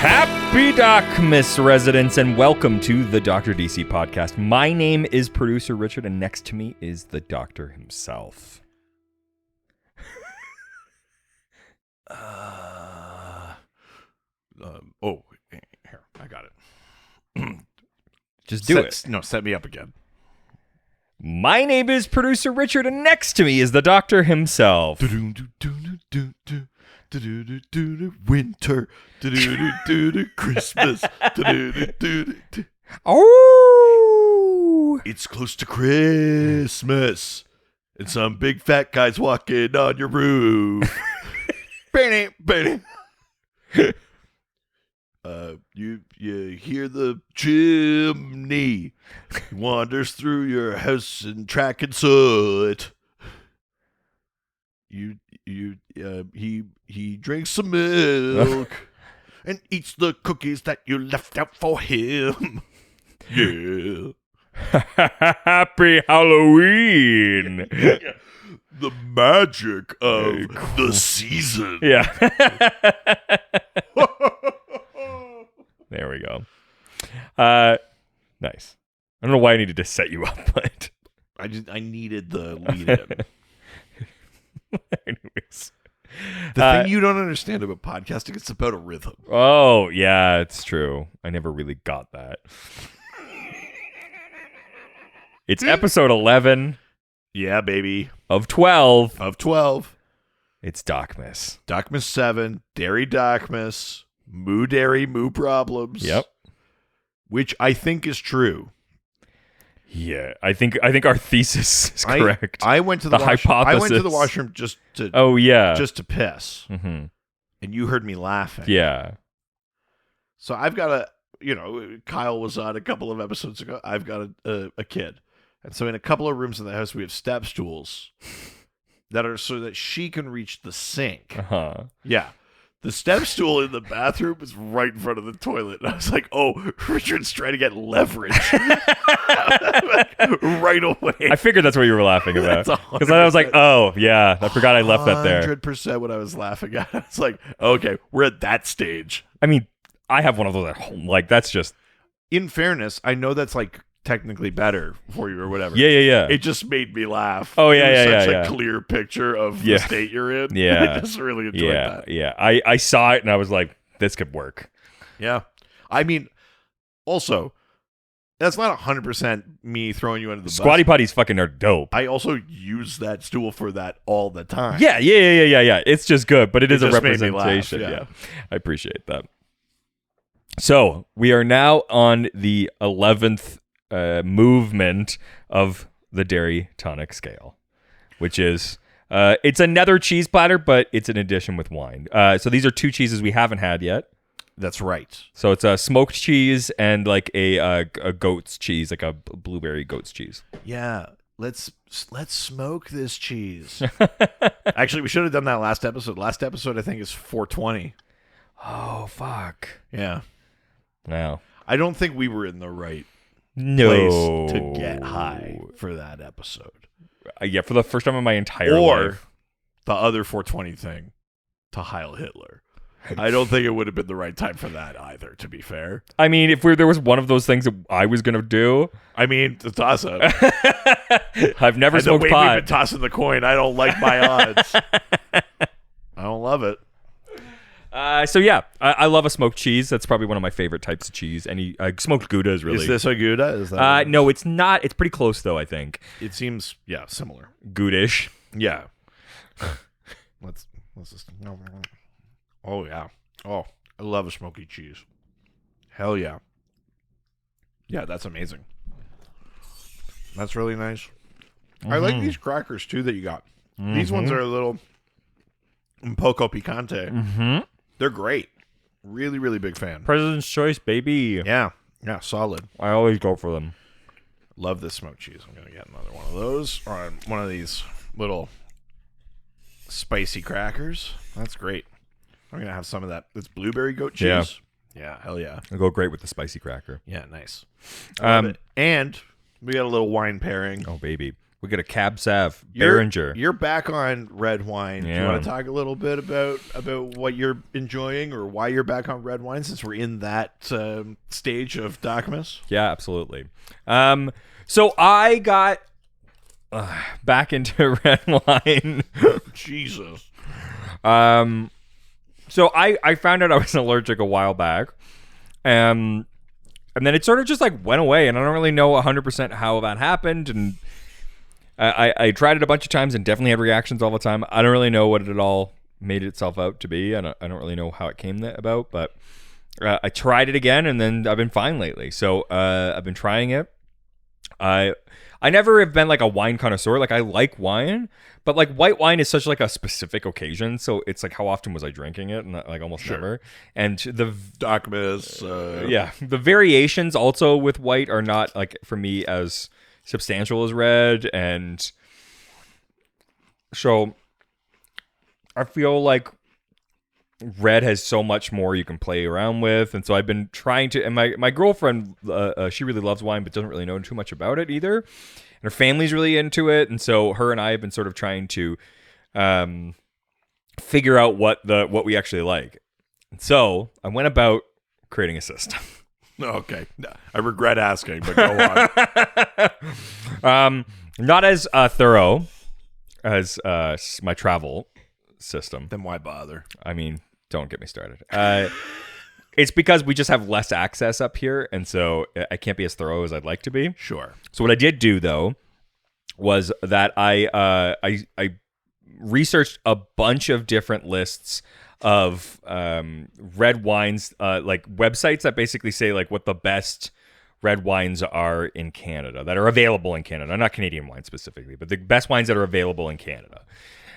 Happy DocMas residents, and welcome to the Dr. DC podcast. My name is producer Richard, and next to me is the doctor himself. Here, I got it. Just do it. No, set me up again. My name is producer Richard, and next to me is the doctor himself. Winter, Christmas. Oh! It's close to Christmas, and some big fat guy's walking on your roof. Bang. You hear the chimney. He wanders through your house and tracking soot. He drinks some milk and eats the cookies that you left out for him. Yeah. Happy Halloween! The magic of the season. Yeah. There we go. Nice. I don't know why I needed to set you up, but I needed the lead in. anyways. The thing you don't understand about podcasting, it's about a rhythm. Oh, yeah, it's true. I never really got that. It's episode 11 Yeah, baby. of 12. Of 12. It's DocMas. DocMas VII, Dairy DocMas, Moo Dairy Moo Problems. Yep. Which I think is true. Yeah, I think our thesis is correct. I went to the hypothesis. I went to the washroom just to piss. Mm-hmm. And you heard me laughing. Yeah. So I've got Kyle was on a couple of episodes ago. I've got a kid. And so in a couple of rooms in the house, we have step stools that are so that she can reach the sink. Uh-huh. Yeah. The step stool in the bathroom was right in front of the toilet. And I was like, oh, Richard's trying to get leverage. Right away. I figured that's what you were laughing about. Because I was like, oh, yeah, I forgot I left that there. 100% what I was laughing at. I was like, okay, we're at that stage. I mean, I have one of those at home. Like, that's just... In fairness, I know that's like technically better for you or whatever. Yeah. It just made me laugh. Oh, It yeah, was such yeah. a clear picture of the state you're in. Yeah. I just really enjoyed that. Yeah. I saw it and I was like, this could work. Yeah. I mean, also, that's not 100% me throwing you under the Squatty bus. potties fucking are dope. I also use that stool for that all the time. Yeah. It's just good, but it is a just made me representation. laugh, Yeah. I appreciate that. So, we are now on the 11th movement of the dairy tonic scale, which is it's another cheese platter, but it's an addition with wine. So these are two cheeses we haven't had yet. That's right. So it's a smoked cheese and like a goat's cheese, like a blueberry goat's cheese. Yeah. Let's smoke this cheese. Actually, we should have done that last episode. Last episode, I think, is 420. Oh, fuck. Yeah. Wow. I don't think we were in the right place to get high for that episode. Yeah, for the first time in my entire or life. The other 420 thing, to Heil Hitler. I don't think it would have been the right time for that either, to be fair. I mean, if there was one of those things that I was going to do. I mean, the toss-up. I've never and smoked the way pot. we've been tossing the coin, I don't like my odds. I don't love it. So yeah, I love a smoked cheese. That's probably one of my favorite types of cheese. Any smoked Gouda is really. Is this a Gouda? Is that no, it's not. It's pretty close though. I think it seems similar. Goudish. Yeah. Let's just. Oh yeah. Oh, I love a smoky cheese. Hell yeah. Yeah, that's amazing. That's really nice. I like these crackers too that you got. These ones are a little un poco picante. Mm-hmm. They're great. Really, really big fan. President's choice, baby. Yeah, solid. I always go for them. Love this smoked cheese. I'm gonna get another one of those, or one of these little spicy crackers. That's great. I'm gonna have some of that. It's blueberry goat cheese. Yeah, hell yeah. It'll go great with the spicy cracker. Yeah, nice. And we got a little wine pairing. Oh baby, We got a Cab Sav, You're- Behringer. You're back on red wine. Do you Yeah. want to talk a little bit about what you're enjoying or why you're back on red wine since we're in that stage of DocMas? Yeah, absolutely. So I got back into red wine. Jesus. So I found out I was allergic a while back. And then it sort of just like went away, and I don't really know 100% how that happened. And I tried it a bunch of times and definitely had reactions all the time. I don't really know what it all made itself out to be. I don't really know how it came about, but I tried it again, and then I've been fine lately. So I've been trying it. I never have been like a wine connoisseur. Like I like wine, but like white wine is such like a specific occasion. So it's like how often was I drinking it? And like almost never. And the DocMas. the variations also with white are not like for me as substantial as red, and so I feel like red has so much more you can play around with, and so I've been trying to. And my girlfriend, she really loves wine, but doesn't really know too much about it either. And her family's really into it, and so her and I have been sort of trying to figure out what we actually like. And so I went about creating a system. Okay. I regret asking, but go on. Not as thorough as my travel system. Then why bother? I mean, don't get me started. It's because we just have less access up here, and so I can't be as thorough as I'd like to be. Sure. So what I did do though was that I researched a bunch of different lists of red wines, like websites that basically say like what the best red wines are in Canada that are available in Canada, not Canadian wines specifically, but the best wines that are available in Canada.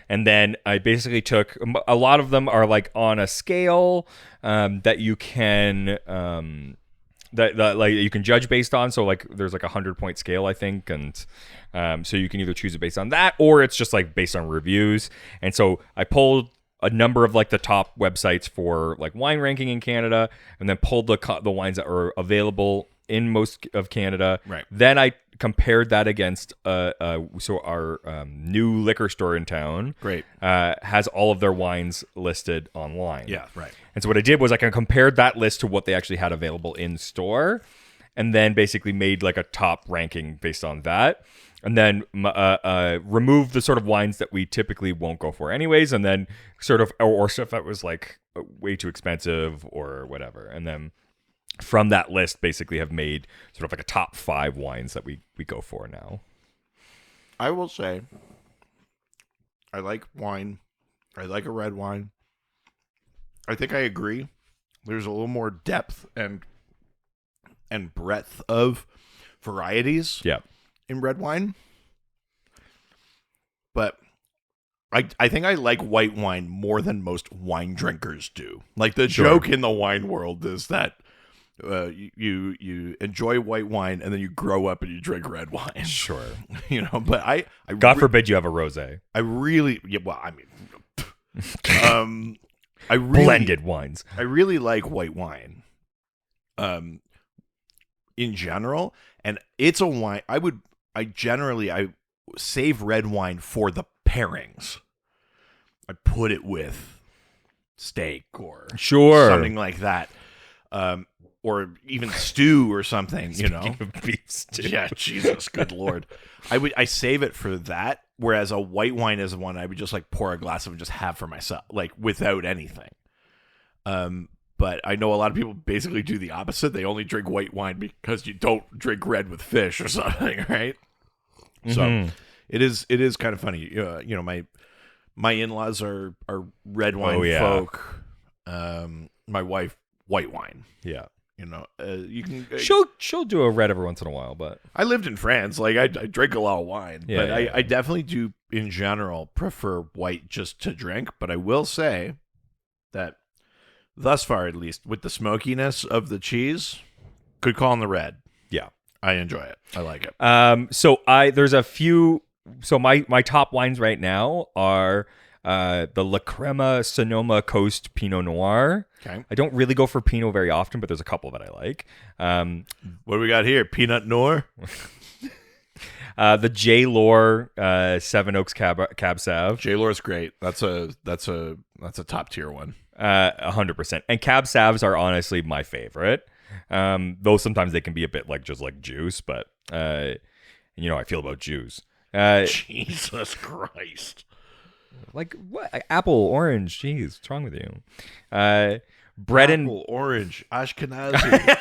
And then I basically took a lot of them are like on a scale that you can that like you can judge based on. So like there's like 100-point scale, I think, and so you can either choose it based on that or it's just like based on reviews. And so I pulled a number of like the top websites for like wine ranking in Canada, and then pulled the wines that are available in most of Canada. Right. Then I compared that against so our new liquor store in town. Great. Has all of their wines listed online. Yeah, right. And so what I did was I compared that list to what they actually had available in store, and then basically made like a top ranking based on that. And then remove the sort of wines that we typically won't go for anyways, and then sort of or stuff that was like way too expensive or whatever. And then from that list basically have made sort of like a top 5 wines that we go for now. I will say I like wine. I like a red wine. I think I agree. There's a little more depth and breadth of varieties. Yeah. In red wine, but I think I like white wine more than most wine drinkers do. Like the joke in the wine world is that you enjoy white wine and then you grow up and you drink red wine. Sure. But I God forbid you have a rosé. I really I really Blended wines. I really like white wine. In general, and it's a wine I save red wine for the pairings. I put it with steak or something like that, or even stew or something. Speaking of beef stew. Yeah, Jesus, good Lord. I save it for that. Whereas a white wine is one I would just like pour a glass of and just have for myself, like without anything. But I know a lot of people basically do the opposite. They only drink white wine because you don't drink red with fish or something, right? Mm-hmm. So it is kind of funny. My in-laws are red wine folk. My wife, white wine. Yeah. You can. She'll do a red every once in a while, but I lived in France. Like I drink a lot of wine, Yeah, but yeah. I definitely do in general prefer white just to drink. But I will say that thus far, at least, with the smokiness of the cheese, good call on the red. yeah. I enjoy it. I like it. So there's a few. So my top wines right now are the La Crema Sonoma Coast Pinot Noir. Okay. I don't really go for Pinot very often, but there's a couple that I like. What do we got here? Peanut Noir? The J Lore Seven Oaks Cab Sav. J Lore's great. That's a top tier one. 100%. And Cab Savs are honestly my favorite. Though sometimes they can be a bit like just like juice, but you know how I feel about juice. Jesus Christ. Like what? Apple, orange, jeez, what's wrong with you? Bread and Apple, orange, Ashkenazi.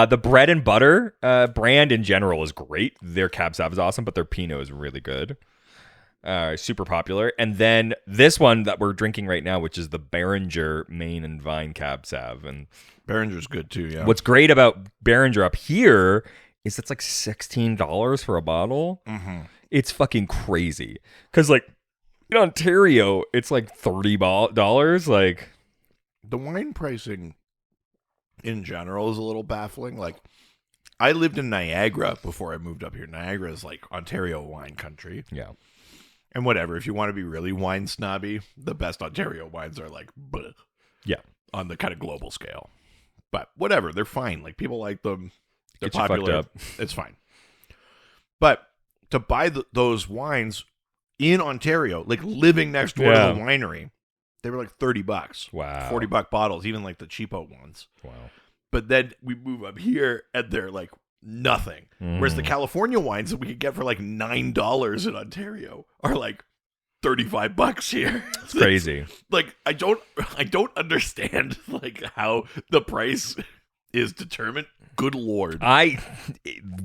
the bread and butter brand in general is great. Their Cab Sav is awesome, but their Pinot is really good. Super popular. And then this one that we're drinking right now, which is the Behringer Main and Vine Cab Sav. And Behringer's good too, yeah. what's great about Behringer up here is it's like $16 for a bottle. Mm-hmm. It's fucking crazy. Because like in Ontario, it's like $30. Like the wine pricing in general is a little baffling. Like I lived in Niagara before I moved up here. Niagara is like Ontario wine country. yeah. And whatever, if you want to be really wine snobby, the best Ontario wines are like, bleh, Yeah. on the kind of global scale. But whatever, they're fine. Like people like them. They're Get you fucked popular. up. It's fine. But to buy those wines in Ontario, like living next door to the winery, they were like $30. Wow. $40 bottles, even like the cheapo ones. Wow. But then we move up here and they're like nothing. Whereas the California wines that we could get for like $9 in Ontario are like $35 here. It's crazy. Like I don't understand like how the price is determined. Good Lord.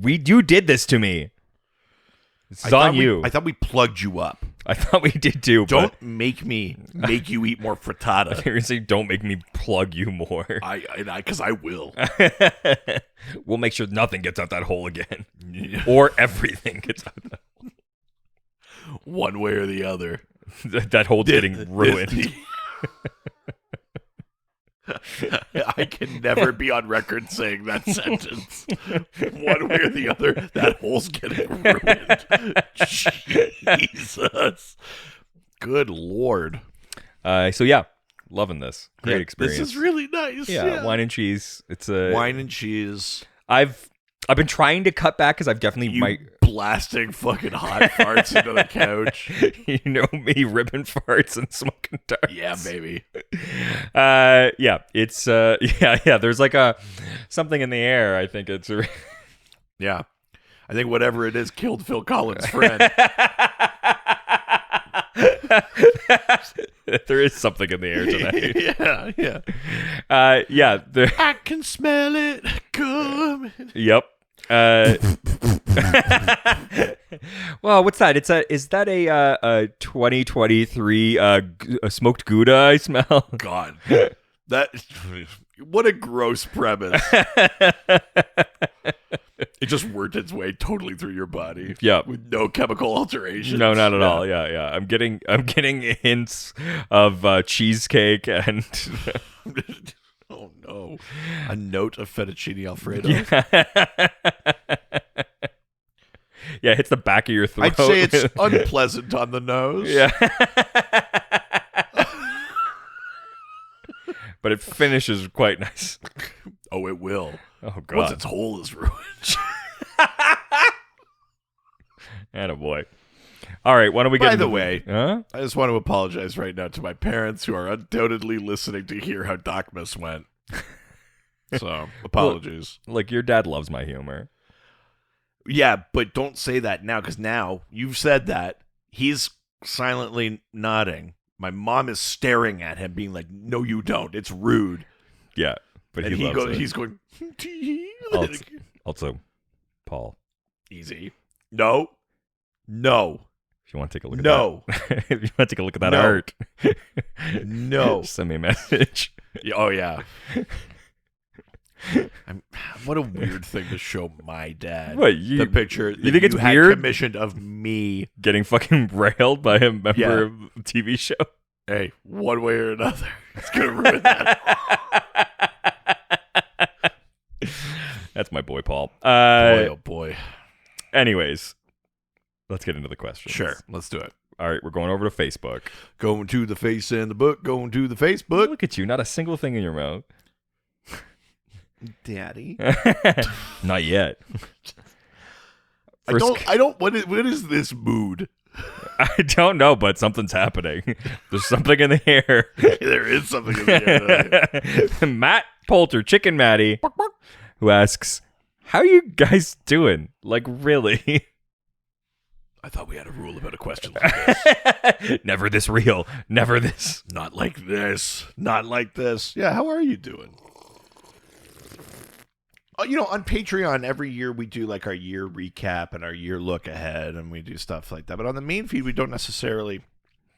You did this to me. It's on you. I thought we plugged you up. I thought we did too. Don't make you eat more frittata. You're saying don't make me plug you more. Because I will. We'll make sure nothing gets out that hole again. Or everything gets out that hole. One way or the other. That hole's getting ruined. I can never be on record saying that sentence. One way or the other, that hole's getting ruined. Jesus. Good Lord. So yeah, loving this. Great experience. This is really nice. Yeah, wine and cheese. It's a wine and cheese. I've been trying to cut back because I've definitely blasting fucking hot farts into the couch. You know me ripping farts and smoking darts. Yeah, baby. Yeah, it's yeah. There's like something in the air. I think it's yeah. I think whatever it is killed Phil Collins' friend. There is something in the air tonight. Yeah. Yeah. I can smell it coming. Yep. Well, what's that? Is that a 2023 a smoked Gouda I smell? God, what a gross premise. It just worked its way totally through your body. Yeah, with no chemical alteration. No, not at all. Yeah. I'm getting hints of cheesecake and. Oh no, a note of fettuccine alfredo. Yeah, it hits the back of your throat. I'd say it's unpleasant on the nose. Yeah. But it finishes quite nice. Oh, it will. Oh, God. Once its hole is ruined. Attaboy. All right, why don't we get By the way, huh? I just want to apologize right now to my parents who are undoubtedly listening to hear how DocMas went. So, apologies. Look, your dad loves my humor. Yeah, but don't say that now, because now you've said that. He's silently nodding. My mom is staring at him, being like, "No, you don't. It's rude." Yeah, but and he loves it. He's going. Also, Paul. Easy. No. If you want to take a look at that. If you want to take a look at that art. No. Send me a message. Oh, yeah. What a weird thing to show my dad. What, the picture you think it's had weird? Commissioned of me Getting fucking railed by a member of a TV show? Hey, one way or another. It's going to ruin that. That's my boy, Paul. Boy, oh boy. Anyways, let's get into the questions. Sure, let's do it. All right, we're going over to Facebook. Going to the face in the book, going to the Facebook. Look at you, not a single thing in your mouth. Daddy. Not yet. I don't. What is this mood? I don't know, but something's happening. There's something in the air. There is something in the air. Matt Poulter, Chicken Matty, who asks, how are you guys doing? Like, really? I thought we had a rule about a question like this. Never this real. Never this. Not like this. Not like this. Yeah, how are you doing? On Patreon, every year we do like our year recap and our year look ahead, and we do stuff like that. But on the main feed, we don't necessarily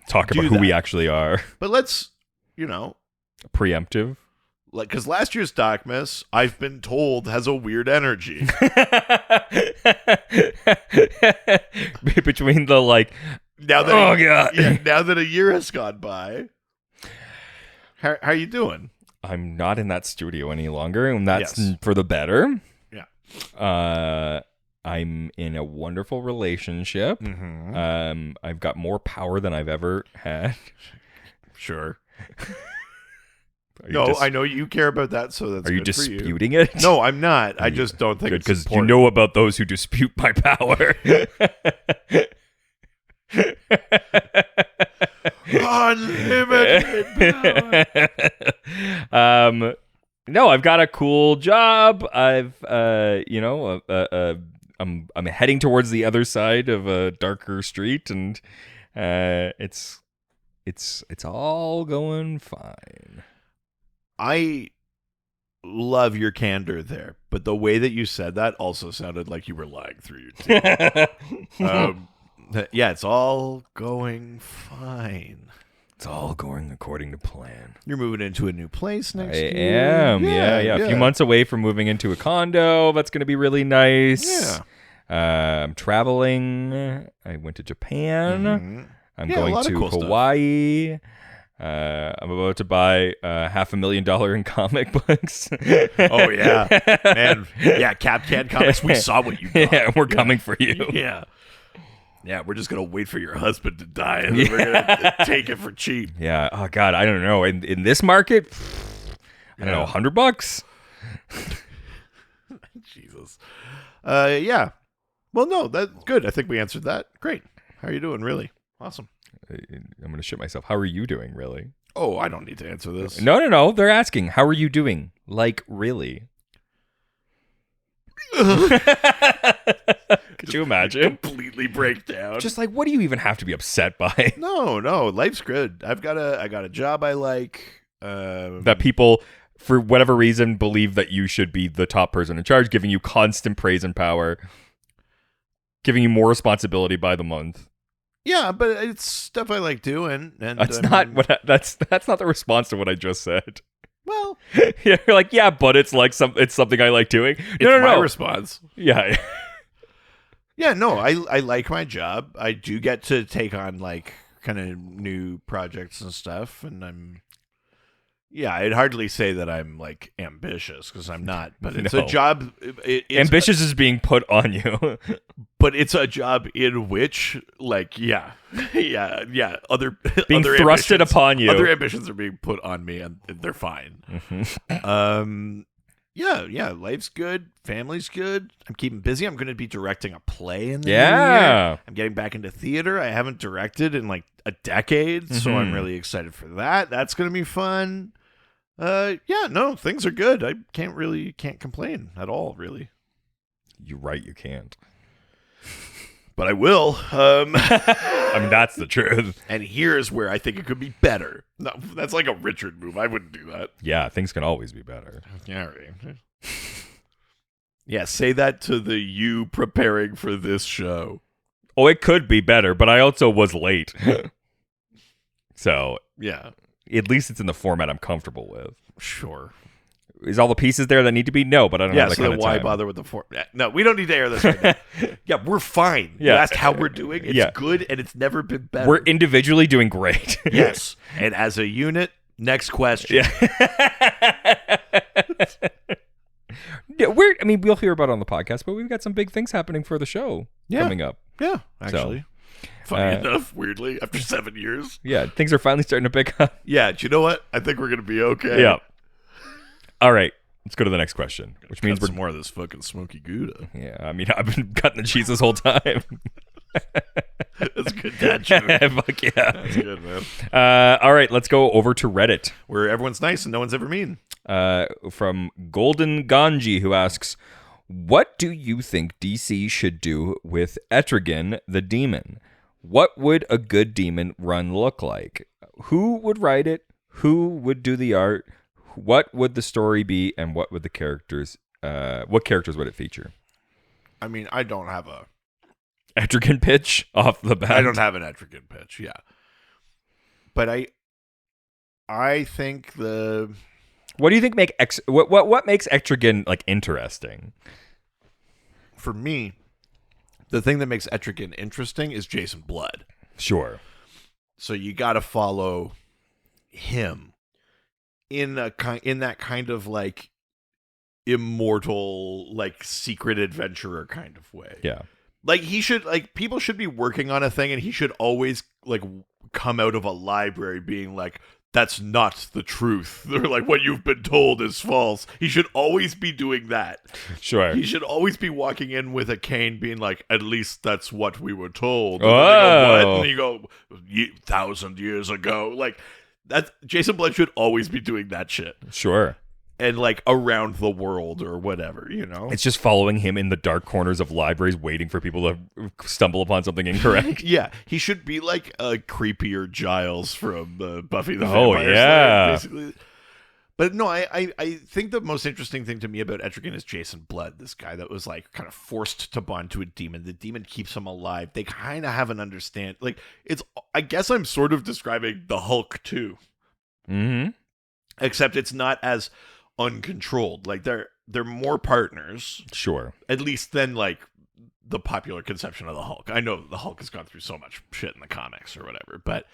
talk about who we actually are. But let's, preemptive. Like, because last year's DocMas, I've been told, has a weird energy. Between the now that oh god, now that a year has gone by, how you doing? I'm not in that studio any longer, and that's Yes. for the better. Yeah. I'm in a wonderful relationship. Mm-hmm. I've got more power than I've ever had. Sure. No, I know you care about that, so that's Are you good for you. disputing it? No, I'm not. I just don't think it's because you important. know about those who dispute my power. Unlimited power. No, I've got a cool job. I'm heading towards the other side of a darker street, and it's all going fine. I love your candor there, but the way that you said that also sounded like you were lying through your teeth. Yeah, it's all going fine. It's all going according to plan. You're moving into a new place next year. I am. Yeah. A few months away from moving into a condo. That's going to be really nice. Yeah. I'm traveling. I went to Japan. Mm-hmm. I'm going to Hawaii. I'm about to buy $500,000 in comic books. Oh, yeah. Man, yeah, Cap Can Comics, we saw what you got. Yeah, we're coming for you. Yeah. Yeah, we're just going to wait for your husband to die, and then we're going to take it for cheap. Yeah. Oh, God, I don't know. In this market, I don't know, $100? Jesus. Yeah. Well, no, that's good. I think we answered that. Great. How are you doing, really? Awesome. I'm going to shit myself. How are you doing, really? Oh, I don't need to answer this. No. They're asking, how are you doing? Like, really? Could you imagine? Completely break down. Just like, what do you even have to be upset by? No. Life's good. I got a job I like. That people, for whatever reason, believe that you should be the top person in charge, giving you constant praise and power, giving you more responsibility by the month. Yeah, but it's stuff I like doing, and That's not the response to what I just said. Well, You're like, yeah, but it's something I like doing. it's my response. Yeah. Yeah, no, I like my job. I do get to take on like kind of new projects and stuff, and I'd hardly say that I'm like ambitious because I'm not, but it's a job. It's ambitious is being put on you. But it's a job in which, like, other being other thrusted upon you. Other ambitions are being put on me, and they're fine. Mm-hmm. Yeah, life's good, family's good. I'm keeping busy. I'm going to be directing a play in the new year. I'm getting back into theater. I haven't directed in like a decade, so I'm really excited for that. That's going to be fun. Things are good. I can't complain at all, really. You're right, you can't. But I will. I mean, that's the truth. And here's where I think it could be better. No, that's like a Richard move. I wouldn't do that. Yeah, things can always be better. Yeah, right. Yeah, say that to the you preparing for this show. Oh, it could be better, but I also was late. So, yeah. At least it's in the format I'm comfortable with. Sure. Is all the pieces there that need to be? No, but I don't have that so kind then of why time. bother with the format? No, we don't need to air this right now. Yeah, we're fine. Yeah. You asked how we're doing. It's good, and it's never been better. We're individually doing great. Yes. And as a unit, next question. Yeah. We'll hear about it on the podcast, but we've got some big things happening for the show coming up. Yeah, actually. Funny enough, weirdly, after 7 years. Yeah, things are finally starting to pick up. Yeah, do you know what? I think we're going to be okay. Yeah. All right. Let's go to the next question, which means Cut we're some more of this fucking smoky Gouda. Yeah, I mean, I've been cutting the cheese this whole time. That's a good dad joke. Fuck yeah. That's good, man. All right, let's go over to Reddit. Where everyone's nice and no one's ever mean. From Golden Ganji, who asks, what do you think DC should do with Etrigan the demon? What would a good demon run look like? Who would write it? Who would do the art? What would the story be? And what would the characters, what characters would it feature? I mean, I don't have a... Etrigan pitch off the bat? I don't have an Etrigan pitch, yeah. But I think the... What do you think what makes Etrigan like interesting? For me, the thing that makes Etrigan interesting is Jason Blood. Sure. So you got to follow him in that kind of like immortal, like secret adventurer kind of way. Yeah. Like he should, like people should be working on a thing, and he should always like come out of a library being like, that's not the truth. They're like, what you've been told is false. He should always be doing that. Sure. He should always be walking in with a cane being like, at least that's what we were told. And then you go, 1,000 years ago. Like, that Jason Blood should always be doing that shit. Sure. And like around the world or whatever, you know? It's just following him in the dark corners of libraries, waiting for people to stumble upon something incorrect. Yeah, he should be like a creepier Giles from Buffy the Oh, Vampire yeah. Slayer, basically. But no, I think the most interesting thing to me about Etrigan is Jason Blood, this guy that was like kind of forced to bond to a demon. The demon keeps him alive. They kind of have an understand. Like, I guess I'm sort of describing the Hulk too. Mm-hmm. Except it's not as uncontrolled. Like they're more partners, Sure. at least than like the popular conception of the Hulk. I know the Hulk has gone through so much shit in the comics or whatever, but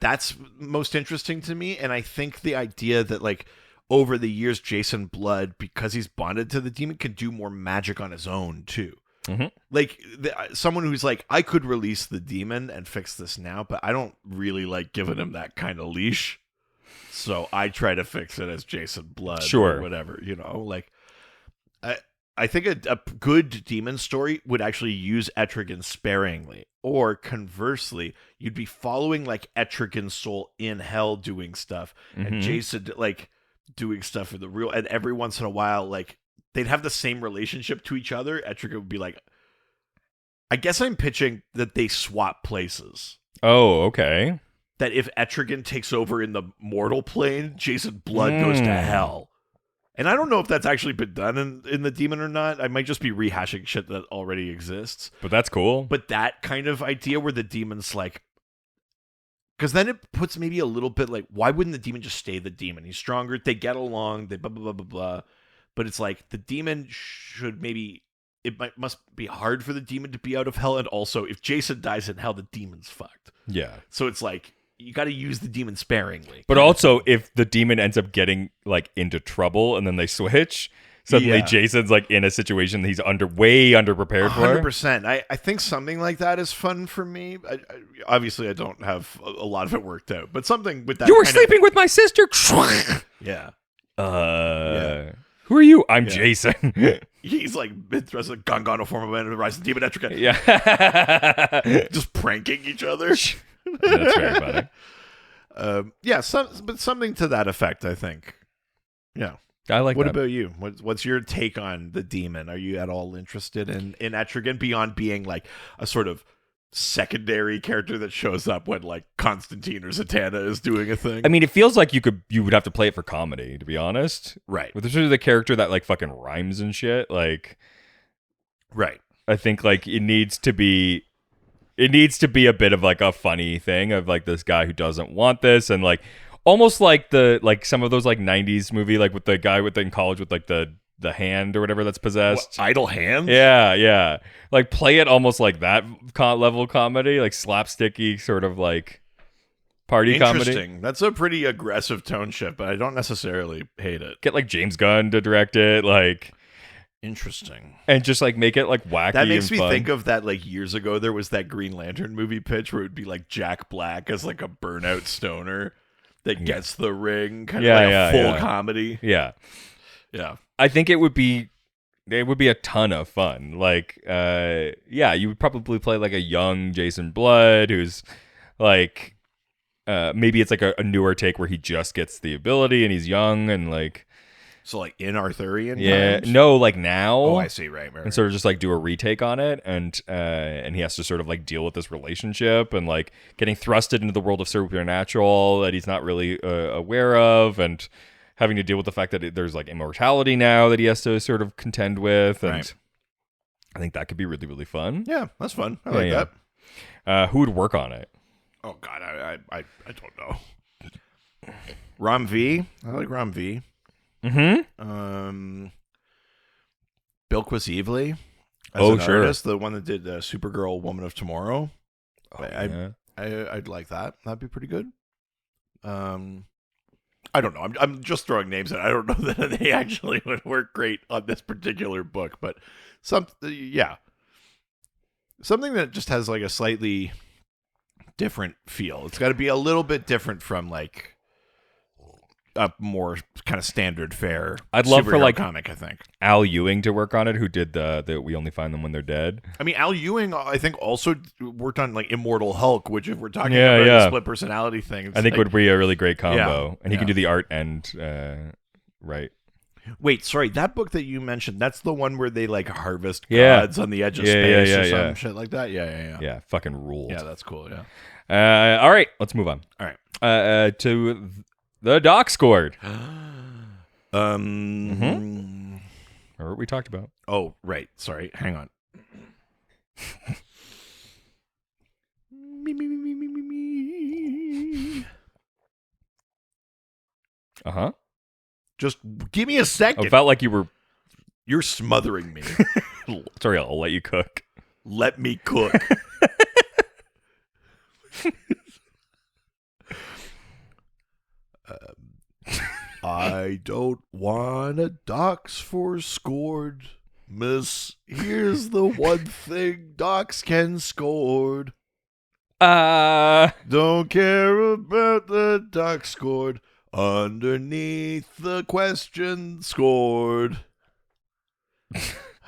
that's most interesting to me. And I think the idea that like over the years, Jason Blood, because he's bonded to the demon, can do more magic on his own too. Mm-hmm. Like someone who's like, I could release the demon and fix this now, but I don't really like giving him that kind of leash. So I try to fix it as Jason Blood, Sure, or whatever, you know. Like, I think a good demon story would actually use Etrigan sparingly, or conversely, you'd be following like Etrigan's soul in hell doing stuff, and Jason like doing stuff in the real. And every once in a while, like they'd have the same relationship to each other. Etrigan would be like, I guess I'm pitching that they swap places. Oh, okay. That if Etrigan takes over in the mortal plane, Jason Blood goes to hell. And I don't know if that's actually been done in the demon or not. I might just be rehashing shit that already exists. But that's cool. But that kind of idea where the demon's like... Because then it puts maybe a little bit like, why wouldn't the demon just stay the demon? He's stronger, they get along, they blah, blah, blah, blah, blah. But it's like, the demon should maybe... must be hard for the demon to be out of hell. And also, if Jason dies in hell, the demon's fucked. Yeah. So it's like... You got to use the demon sparingly. But also, if the demon ends up getting like into trouble and then they switch, suddenly Jason's like in a situation that he's way underprepared for. 100%. I think something like that is fun for me. Obviously, I don't have a lot of it worked out, but something with that. You were sleeping with my sister. Yeah. Who are you? I'm Jason. He's like dressed in a Gongano form of Rise of Demon Etrigan. Yeah. Just pranking each other. That's very funny. But something to that effect, I think. Yeah. I like What that. about you? What's your take on the demon? Are you at all interested in Etrigan beyond being like a sort of secondary character that shows up when like Constantine or Zatanna is doing a thing? I mean, it feels like you would have to play it for comedy, to be honest. Right. With sort of the character that like fucking rhymes and shit, like, right. I think like it needs to be a bit of like a funny thing of like this guy who doesn't want this, and like almost like some of those like 90s movie, like with the guy in college with like the hand or whatever that's possessed. What, Idle Hands? Yeah. Like play it almost like that level comedy, like slapsticky sort of like party comedy. Interesting. That's a pretty aggressive tone shift, but I don't necessarily hate it. Get like James Gunn to direct it, like. Interesting. And just like make it like wacky. That makes me fun. think of that like years ago there was that Green Lantern movie pitch where it would be like Jack Black as like a burnout stoner. that gets the ring, kind Yeah, of like yeah, a full yeah. comedy. Yeah. Yeah. I think it would be a ton of fun. Like, you would probably play like a young Jason Blood who's like, maybe it's like a newer take where he just gets the ability and he's young and like, So like in Arthurian times? no, like now. Oh, I see. Right. And sort of just like do a retake on it, and he has to sort of like deal with this relationship and like getting thrusted into the world of supernatural that he's not really aware of, and having to deal with the fact that there's like immortality now that he has to sort of contend with, and Right. I think that could be really, really fun. Yeah, that's fun. I like that. Who would work on it? Oh God, I don't know. Ram V. I like Ram V. Mm-hmm. Bilquis Evely. Sure. Artist, the one that did Supergirl, Woman of Tomorrow. Yeah. I'd like that. That'd be pretty good. I don't know. I'm just throwing names in. I don't know that they actually would work great on this particular book, but something that just has like a slightly different feel. It's got to be a little bit different from like a more kind of standard fare. I'd love for like comic. I think Al Ewing to work on it, who did the We Only Find Them When They're Dead. I mean, Al Ewing, I think, also worked on like Immortal Hulk, which if we're talking about the split personality thing, I think would be a really great combo, and he yeah. can do the art and right. Wait, sorry, that book that you mentioned, that's the one where they like harvest gods on the edge of space or some shit like that? Yeah, fucking ruled. Yeah, that's cool, yeah. All right, let's move on. All right. To the Doc scored. Or what we talked about. Oh, right. Sorry. Hang on. Uh-huh. Just give me a second. I felt like you were... You're smothering me. Sorry, I'll let you cook. Let me cook. I don't want a docs for scored, miss. Here's the one thing docs can scored. Don't care about the docs scored. Underneath the question scored.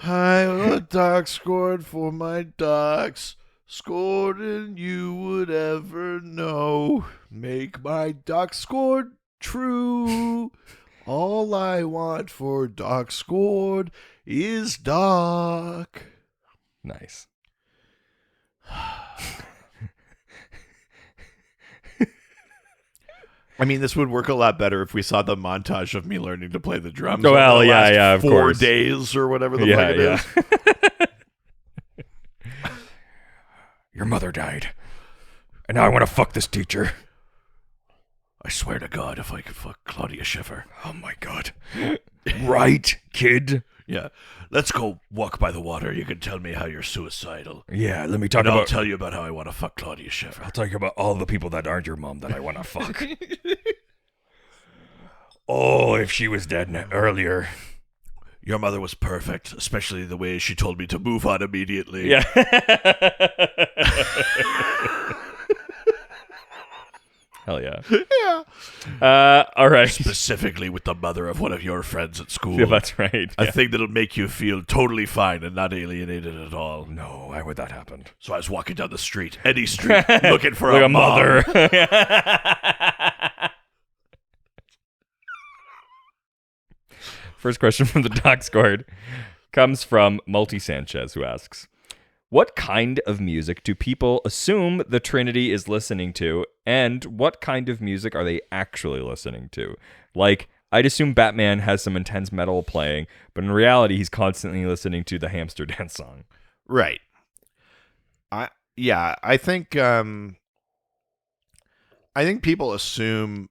I'm a doc scored for my docs. Scored and you would ever know. Make my doc scored true. All I want for Doc scored is Doc. Nice. I mean, this would work a lot better if we saw the montage of me learning to play the drums. Oh, well, over the last of 4 course. days or whatever the fuck it is. Your mother died. And now I want to fuck this teacher. I swear to God, if I could fuck Claudia Schiffer. Oh my God. Right, kid? Yeah. Let's go walk by the water. You can tell me how you're suicidal. Yeah, let me talk And about... I'll tell you about how I want to fuck Claudia Schiffer. I'll tell you about all the people that aren't your mom that I want to fuck. Oh, if she was dead earlier. Your mother was perfect, especially the way she told me to move on immediately. Yeah. Hell yeah. Yeah. All right. Specifically with the mother of one of your friends at school. Yeah, that's right. A thing that'll make you feel totally fine and not alienated at all. No, why would that happen? So I was walking down the street, any street, looking for Like a a mother. First question from the Doc scored comes from Multi Sanchez, who asks, what kind of music do people assume the Trinity is listening to, and what kind of music are they actually listening to? Like, I'd assume Batman has some intense metal playing, but in reality, he's constantly listening to the Hamster Dance song. Right. I think people assume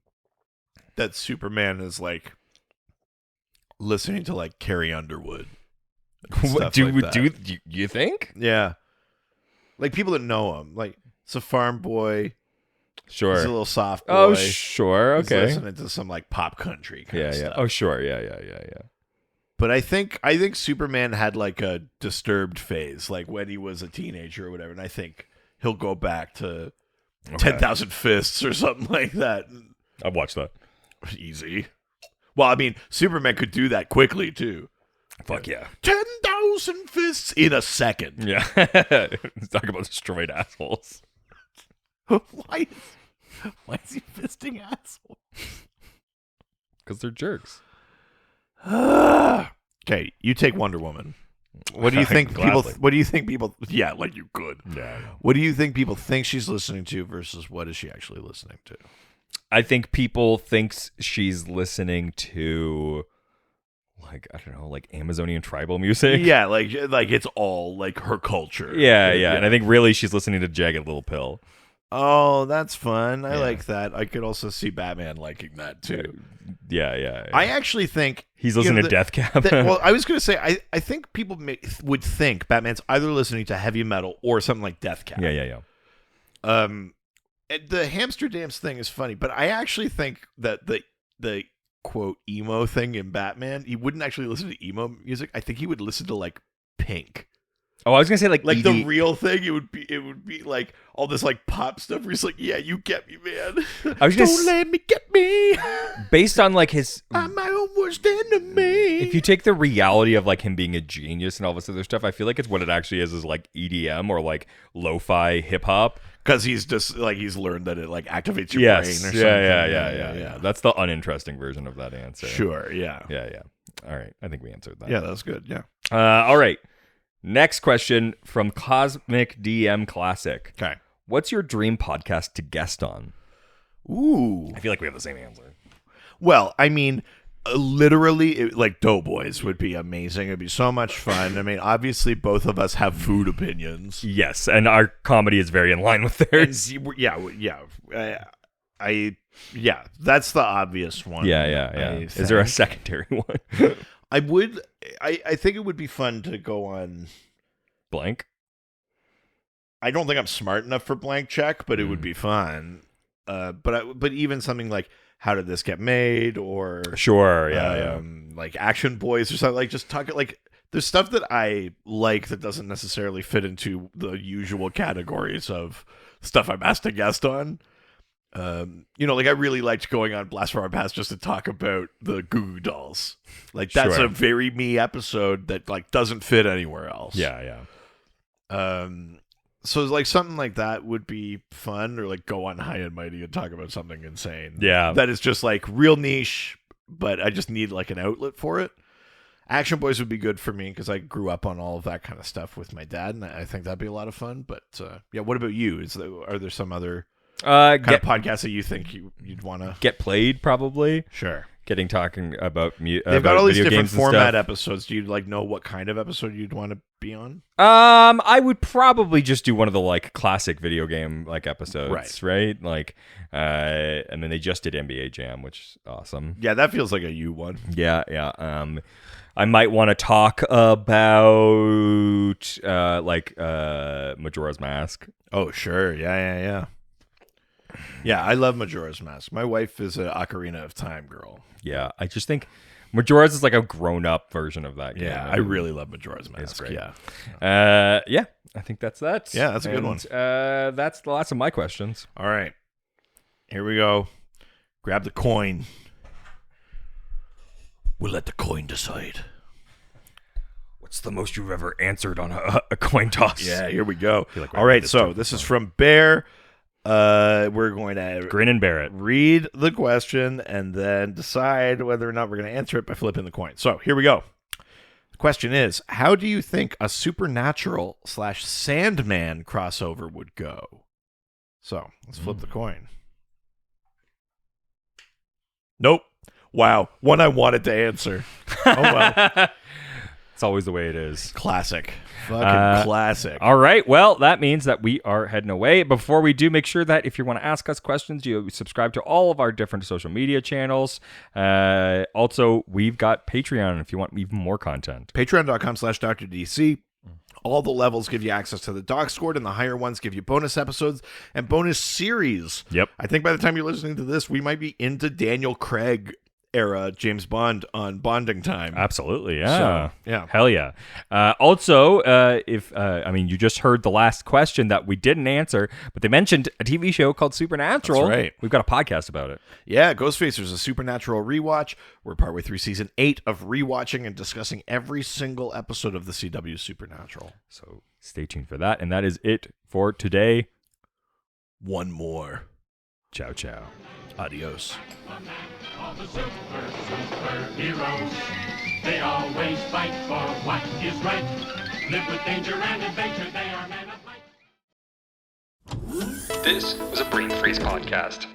that Superman is like listening to like Carrie Underwood. What, do you think? Yeah. Like people that know him, like it's a farm boy. Sure. He's a little soft boy. Oh, sure. Okay. He's listening to some like pop country kind of stuff. Oh, sure. Yeah. But I think Superman had like a disturbed phase, like when he was a teenager or whatever, and I think he'll go back to 10,000 Fists or something like that. I've watched that. Easy. Well, I mean, Superman could do that quickly, too. Fuck yeah. 10,000 fists in a second. Yeah. Talk about destroyed assholes. Why is he fisting assholes? Because they're jerks. Okay, you take Wonder Woman. What do you think people? Gladly. What do you think people? Yeah, like you could. Yeah. I know. What do you think people think she's listening to versus what is she actually listening to? I think people thinks she's listening to, like, I don't know, like Amazonian tribal music. Yeah, like it's all like her culture. Yeah. And I think really she's listening to Jagged Little Pill. Oh, that's fun. I Yeah. like that. I could also see Batman liking that too. Yeah. I actually think He's listening to Death Cab. well, I was going to say, I think people would think Batman's either listening to heavy metal or something like Death Cab. Yeah. The hamster dance thing is funny, but I actually think that the quote emo thing in Batman, he wouldn't actually listen to emo music. I think he would listen to like Pink. Oh, I was gonna say like The real thing. It would be like all this like pop stuff where he's like, yeah, you get me, man. I was Don't let me get me. based on like his. I'm my own worst enemy. If you take the reality of like him being a genius and all this other stuff, I feel like it's what it actually is like EDM or like lo-fi hip hop. Because he's just like he's learned that it like activates your brain or something. Yeah. That's the uninteresting version of that answer. Sure. Yeah. Yeah. All right. I think we answered that. Yeah, that's good. Yeah. All right. Next question from Cosmic DM Classic. Okay. What's your dream podcast to guest on? Ooh. I feel like we have the same answer. Well, I mean, literally, like Doughboys would be amazing. It'd be so much fun. I mean, obviously, both of us have food opinions. Yes, and our comedy is very in line with theirs. Yeah, that's the obvious one. Yeah. Is there a secondary one? I think it would be fun to go on. Blank? I don't think I'm smart enough for blank check, but it would be fun. But even something like How Did This Get Made or Sure, yeah. like Action Boys or something, like just talk like there's stuff that I like that doesn't necessarily fit into the usual categories of stuff I'm asked to guest on. Like I really liked going on Blast from Our Past just to talk about the Goo Goo Dolls. Like that's Sure. a very me episode that like doesn't fit anywhere else. Yeah. So like something like that would be fun, or like go on High and Mighty and talk about something insane. Yeah. That is just like real niche, but I just need like an outlet for it. Action Boys would be good for me because I grew up on all of that kind of stuff with my dad, and I think that'd be a lot of fun. But yeah, what about you? Are there some other kind of podcasts that you think you'd want to Get Played, probably. Sure. Talking about They've got all these video different games and format stuff. episodes. Do you like know what kind of episode you'd want to be on? I would probably just do one of the like classic video game like episodes, right? Like, and then they just did NBA Jam, which is awesome. Yeah, that feels like a you one. Yeah. I might want to talk about Majora's Mask. Oh, sure. Yeah. Yeah, I love Majora's Mask. My wife is an Ocarina of Time girl. Yeah, I just think Majora's is like a grown-up version of that game. Yeah, I really love Majora's Mask. It's great. Yeah. Yeah, I think that's that. Yeah, that's a good one. That's the last of my questions. All right. Here we go. Grab the coin. We'll let the coin decide. What's the most you've ever answered on a coin toss? Yeah, here we go. Like all right, so this is from Bear. We're going to Grin and bear it. read the question and then decide whether or not we're going to answer it by flipping the coin. So here we go. The question is, how do you think a Supernatural / Sandman crossover would go? So let's flip the coin. Nope. Wow. One I wanted to answer. Oh, well. It's always the way it is. Classic. Fucking classic. All right. Well, that means that we are heading away. Before we do, make sure that if you want to ask us questions, you subscribe to all of our different social media channels. Also, we've got Patreon if you want even more content. Patreon.com/DrDC. All the levels give you access to the Doc Squad, and the higher ones give you bonus episodes and bonus series. Yep. I think by the time you're listening to this, we might be into Daniel Craig era James Bond on Bonding Time. Absolutely, yeah. So, yeah. Hell yeah. Also, you just heard the last question that we didn't answer, but they mentioned a TV show called Supernatural. That's right. We've got a podcast about it. Yeah, Ghostfacers, a Supernatural rewatch. We're partway through season 8 of rewatching and discussing every single episode of the CW Supernatural. So stay tuned for that. And that is it for today. One more. Ciao, ciao. Adios. All the superheroes, they always fight for what is right. Live with danger and adventure, they are men of might. This was a Brain Freeze podcast.